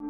இங்க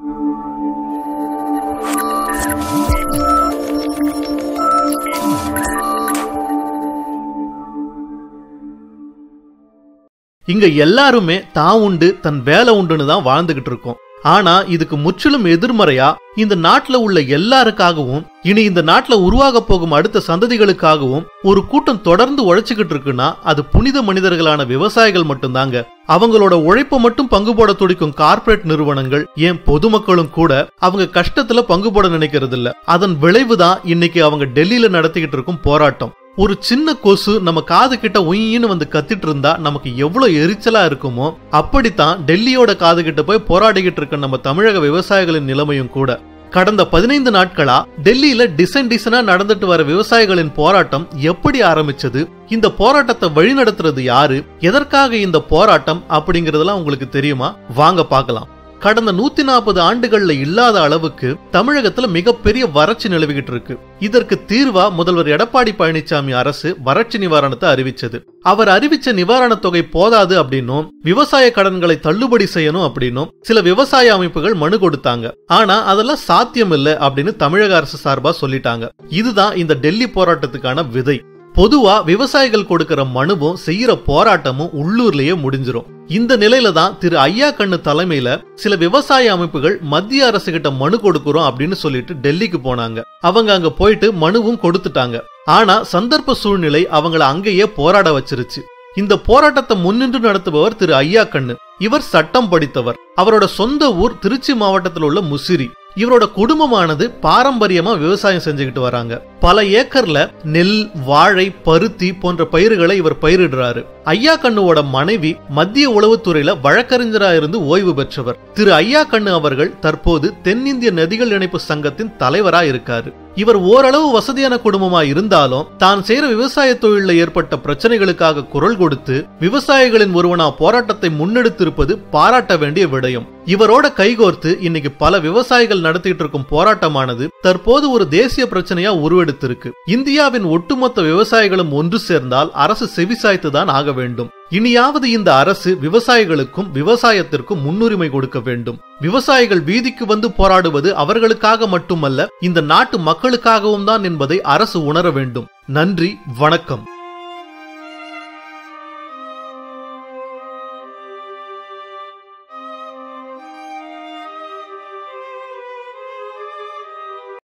எல்லாருமே தான் உண்டு தன் வேலை உண்டுன்னு தான் வாழ்ந்துகிட்டு இருக்கோம். ஆனா இதுக்கு முற்றிலும் எதிர்மறையா இந்த நாட்டுல உள்ள எல்லாருக்காகவும் இனி இந்த நாட்டுல உருவாக போகும் அடுத்த சந்ததிகளுக்காகவும் ஒரு கூட்டம் தொடர்ந்து உழைச்சுக்கிட்டு இருக்குன்னா அது புனித மனிதர்களான விவசாயிகள் மட்டும்தாங்க. அவங்களோட உழைப்ப மட்டும் பங்கு போட துடிக்கும் கார்ப்பரேட் நிறுவனங்கள், ஏன் பொதுமக்களும் கூட அவங்க கஷ்டத்துல பங்கு போட நினைக்கிறது இல்ல. அதன் விளைவுதான் இன்னைக்கு அவங்க டெல்லியில நடத்திக்கிட்டு இருக்கும் போராட்டம். ஒரு சின்ன கொசு நம்ம காது கிட்ட உயின்னு வந்து கத்திட்டு இருந்தா நமக்கு எவ்வளவு எரிச்சலா இருக்குமோ, அப்படித்தான் டெல்லியோட காது கிட்ட போய் போராடிக்கிட்டு இருக்க நம்ம தமிழக விவசாயிகளின் நிலைமையும் கூட. கடந்த 15 நாட்களா டெல்லியில டிசைனா நடந்துட்டு வர விவசாயிகளின் போராட்டம் எப்படி ஆரம்பிச்சது, இந்த போராட்டத்தை வழிநடத்துறது யாரு, எதற்காக இந்த போராட்டம் அப்படிங்கறதெல்லாம் உங்களுக்கு தெரியுமா? வாங்க பார்க்கலாம். கடந்த 140 ஆண்டுகள்ல இல்லாத அளவுக்கு தமிழகத்துல மிகப்பெரிய வறட்சி நிலவிக்கிட்டு இருக்கு. இதற்கு தீர்வா முதல்வர் எடப்பாடி பழனிசாமி அரசு வறட்சி நிவாரணத்தை அறிவிச்சது. அவர் அறிவிச்ச நிவாரண தொகை போதாது அப்படின்னும் விவசாய கடன்களை தள்ளுபடி செய்யணும் அப்படின்னும் சில விவசாய அமைப்புகள் மனு கொடுத்தாங்க. ஆனா அதெல்லாம் சாத்தியம் இல்லை அப்படின்னு தமிழக அரசு சார்பா சொல்லிட்டாங்க. இதுதான் இந்த டெல்லி போராட்டத்துக்கான விதை. பொதுவா விவசாயிகள் கொடுக்கிற மனுவும் செய்யற போராட்டமும் உள்ளூர்லயே முடிஞ்சிரும். இந்த நிலையில தான் திரு ஐயா கண்ணு தலைமையில சில விவசாய அமைப்புகள் மத்திய அரசு கிட்ட மனு கொடுக்கிறோம் அப்படின்னு சொல்லிட்டு டெல்லிக்கு போனாங்க. அவங்க அங்க போயிட்டு மனுவும் கொடுத்துட்டாங்க. ஆனா சந்தர்ப்ப சூழ்நிலை அவங்கள அங்கேயே போராட வச்சிருச்சு. இந்த போராட்டத்தை முன்னின்று நடத்துபவர் திரு ஐயா கண்ணு. இவர் சட்டம் படித்தவர். அவரோட சொந்த ஊர் திருச்சி மாவட்டத்தில் உள்ள முசிறி. இவரோட குடும்பமானது பாரம்பரியமா விவசாயம் செஞ்சுக்கிட்டு வராங்க. பல ஏக்கர்ல நெல், வாழை, பருத்தி போன்ற பயிர்களை இவர் பயிரிடுறாரு. ஐயா கண்ணுவோட மனைவி மத்திய உளவுத்துறையில வழக்கறிஞரா இருந்து ஓய்வு பெற்றவர். திரு ஐயா கண்ணு அவர்கள் தற்போது தென்னிந்திய நதிகள் இணைப்பு சங்கத்தின் தலைவரா இருக்காரு. இவர் ஓரளவு வசதியான குடும்பமா இருந்தாலும் தான் செய்யற விவசாய தொழில ஏற்பட்ட பிரச்சனைகளுக்காக குரல் கொடுத்து விவசாயிகளின் ஒருவனா போராட்டத்தை முன்னெடுத்திருப்பது பாராட்ட வேண்டிய விடயம். இவரோட கைகோர்த்து இன்னைக்கு பல விவசாயிகள் நடத்திட்டு இருக்கும் போராட்டமானது தற்போது ஒரு தேசிய பிரச்சனையா உருவெடுத்திருக்கு. இந்தியாவின் ஒட்டுமொத்த விவசாயிகளும் ஒன்று சேர்ந்தால் அரசு செவிசாய்த்துதான் ஆக வேண்டும். இனியாவது இந்த அரசு விவசாயிகளுக்கும் விவசாயத்திற்கும் முன்னுரிமை கொடுக்க வேண்டும். விவசாயிகள் வீதிக்கு வந்து போராடுவது அவர்களுக்காக மட்டுமல்ல, இந்த நாட்டு மக்களுக்காகவும் தான் என்பதை அரசு உணர வேண்டும். நன்றி, வணக்கம்.